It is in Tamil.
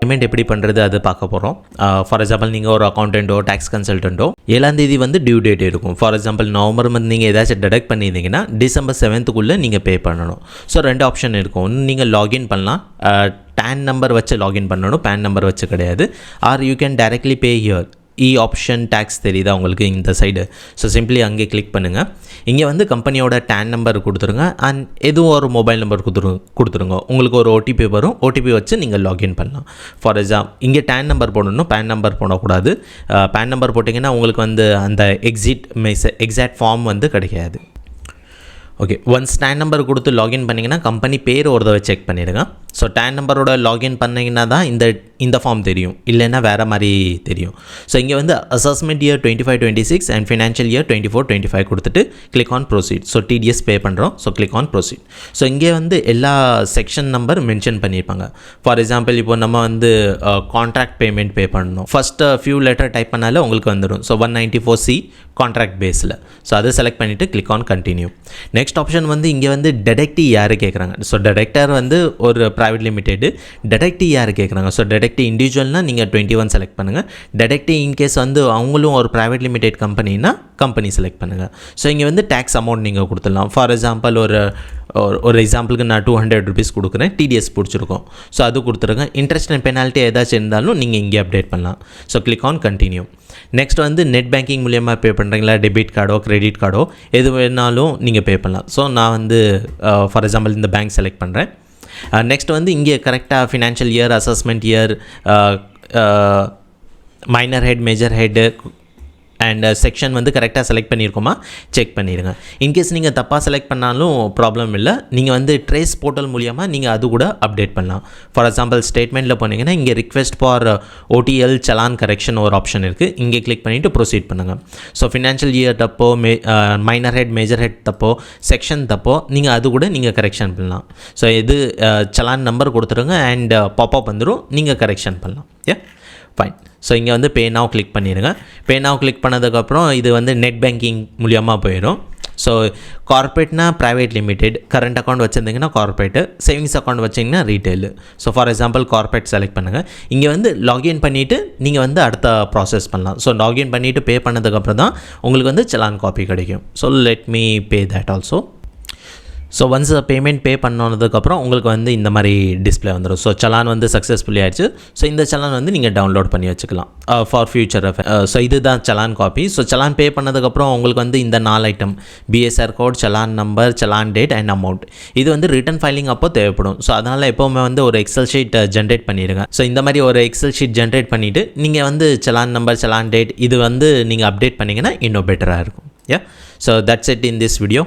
பேமெண்ட் எப்படி பண்ணுறது அது பார்க்க போகிறோம். ஃபார் எக்ஸாம்பிள் நீங்கள் ஒரு அக்கௌண்டண்ட்டோ டேக்ஸ் கன்சல்டண்ட்டோ 7ஆம் தேதி வந்து டியூ டேட் இருக்கும். ஃபார் எக்ஸாம்பிள் நவம்பர் மந்த் நீங்கள் ஏதாச்சும் டிடெக்ட் பண்ணியிருந்தீங்கன்னா டிசம்பர் 7th நீங்கள் பே பண்ணணும். ஸோ 2 ஆப்ஷன் இருக்கும். ஒன்று நீங்கள் லாகின் பண்ணலாம், பேன் நம்பர் வச்சு லாகின் பண்ணணும், பேன் நம்பர் வச்சு கிடையாது. Are you can directly pay here. Option tax தெரியுதா உங்களுக்கு இந்த சைடு? ஸோ சிம்பிளி அங்கே கிளிக் பண்ணுங்கள். இங்கே வந்து கம்பெனியோட டேன் நம்பர் கொடுத்துருங்க அண்ட் எதுவும் ஒரு மொபைல் நம்பர் கொடுத்துருங்க. உங்களுக்கு ஒரு ஓடிபி வரும், ஓடிபி வச்சு நீங்கள் லாகின் பண்ணலாம். ஃபார் எக்ஸாம்பிள் இங்கே டேன் நம்பர் போடணும், பேன் நம்பர் போடக்கூடாது. பேன் நம்பர் போட்டிங்கன்னா உங்களுக்கு வந்து அந்த எக்ஸாக்ட் ஃபார்ம் வந்து கிடைக்காது. ஓகே, ஒன்ஸ் டேன் நம்பர் கொடுத்து லாகின் பண்ணிங்கன்னா கம்பெனி பேர் ஒரு தடவை செக் பண்ணிடுங்க. ஸோ டேன் நம்பரோட லாகின் பண்ணிங்கன்னா தான் இந்த ஃபார்ம் தெரியும், இல்லைன்னா வேறு மாதிரி தெரியும். ஸோ இங்கே வந்து assessment year 25-26 and financial year 24-25 கொடுத்துட்டு click on proceed. So TDS pay பண்ணுறோம், so click on proceed. So இங்கே வந்து எல்லா செக்ஷன் நம்பர் மென்ஷன் பண்ணியிருப்பாங்க. ஃபார் எக்ஸாம்பிள் இப்போ நம்ம வந்து கான்ட்ராக்ட் பேமெண்ட் பே பண்ணணும், ஃபஸ்ட்டு ஃபியூ லெட்டர் டைப் பண்ணாலே உங்களுக்கு வந்துடும். ஸோ 194C கான்ட்ராக்ட் பேஸில். ஸோ அதை செலக்ட் பண்ணிவிட்டு click on continue. Next option வந்து இங்கே வந்து டெடெக்டிவ் யார் கேட்குறாங்க. ஸோ டெடெக்டர் வந்து ஒரு ப்ரைவேட் லிமிடெட், டெடெக்டிவ் யார் கேட்குறாங்க. ஸோ டெடெக்டிவ் இண்டிவிஜுவல்னால் நீங்கள் 21 செலக்ட் பண்ணுங்கள். டெடெக்டிவ் இன்கேஸ் வந்து அவங்களும் ஒரு ப்ரைவேட் லிமிடெட் கம்பெனின்னா கம்பெனி செலக்ட் பண்ணுங்கள். ஸோ இங்கே வந்து டேக்ஸ் அமௌண்ட் நீங்கள் கொடுத்துடலாம். ஃபார் எக்ஸாம்பிள் ஒரு எக்ஸாம்பிளுக்கு நான் 200 rupees கொடுக்குறேன், டிடிஎஸ் பிடிச்சிருக்கோம். ஸோ அது கொடுத்துருங்க. இன்ட்ரெஸ்ட் அண்ட் பெனால்ட்டி ஏதாச்சும் இருந்தாலும் நீங்கள் இங்கே அப்டேட் பண்ணலாம். So click on continue. Next வந்து நெட் பேங்கிங் மூலியமாக பே பண்ணுறீங்களா, டெபிட் கார்டோ கிரெடிட் கார்டோ எது வேணாலும் நீங்கள் பே பண்ணலாம். ஸோ நான் வந்து ஃபார் எக்ஸாம்பிள் இந்த பேங்க் செலக்ட் பண்ணுறேன். நெக்ஸ்ட் வந்து இங்கே கரெக்டாக financial year, assessment year, minor head, major head and section வந்து கரெக்டாக செலக்ட் பண்ணியிருக்கோமா செக் பண்ணிடுங்க. இன்கேஸ் நீங்கள் தப்பாக செலக்ட் பண்ணாலும் ப்ராப்ளம் இல்லை, நீங்கள் வந்து ட்ரேஸ் போர்ட்டல் மூலியமாக நீங்கள் அது கூட அப்டேட் பண்ணலாம். ஃபார் எக்ஸாம்பிள் ஸ்டேட்மெண்ட்டில் போனீங்கன்னா இங்கே request for OTL challan correction ஒரு ஆப்ஷன் இருக்குது. இங்கே கிளிக் பண்ணிவிட்டு ப்ரொசீட் பண்ணுங்கள். ஸோ ஃபினான்ஷியல் இயர் தப்போ, மைனர் ஹெட், மேஜர் ஹெட் தப்போ, செக்ஷன் தப்போ நீங்கள் அது கூட நீங்கள் கரெக்ஷன் பண்ணலாம். ஸோ இது சலான் நம்பர் கொடுத்துருங்க அண்ட் பாப்அப் வந்துடும், நீங்கள் கரெக்ஷன் பண்ணலாம். ஃபைன். ஸோ இங்கே வந்து பே நவ் கிளிக் பண்ணிடுங்க. பே நவ் கிளிக் பண்ணதுக்கப்புறம் இது வந்து நெட் பேங்கிங் மூலியமாக போயிடும். ஸோ கார்பரேட்னா ப்ரைவேட் லிமிடெட், கரண்ட் அக்கௌண்ட் வச்சுருந்தீங்கன்னா கார்பரேட்டு, சேவிங்ஸ் அக்கௌண்ட் வச்சிங்கன்னா retail. So for example corporate select பண்ணுங்கள். இங்கே வந்து லாகின் பண்ணிவிட்டு நீங்கள் வந்து அடுத்த ப்ராசஸ் பண்ணலாம். ஸோ லாகின் பண்ணிவிட்டு பே பண்ணதுக்கப்புறம் தான் உங்களுக்கு வந்து சலான் காப்பி கிடைக்கும். So let me pay that also. So once payment பே பண்ணதுக்கப்புறம் உங்களுக்கு வந்து இந்த மாதிரி டிஸ்பிளே வந்துடும். ஸோ சலான் வந்து சக்ஸஸ்ஃபுல்லி ஆயிடுச்சு. ஸோ இந்த சலான் வந்து நீங்கள் டவுன்லோட் பண்ணி வச்சுக்கலாம் ஃபார் ஃபியூச்சர். ஸோ இதுதான் challan copy. So challan pay பண்ணதுக்கப்புறம் உங்களுக்கு வந்து இந்த 4 item, BSR code, challan number, challan date and amount, இது வந்து ரிட்டன் ஃபைலிங் அப்போ தேவைப்படும். ஸோ அதனால் எப்போவுமே வந்து ஒரு எக்ஸல் ஷீட் ஜென்ரேட் பண்ணிடுங்க. ஸோ இந்த மாதிரி ஒரு எக்ஸல் ஷீட் ஜென்ரேட் பண்ணிவிட்டு நீங்கள் வந்து சலான் நம்பர், சலான் டேட் இது வந்து நீங்கள் அப்டேட் பண்ணிங்கன்னா இன்னும் பெட்டராக இருக்கும். So that's it in this video.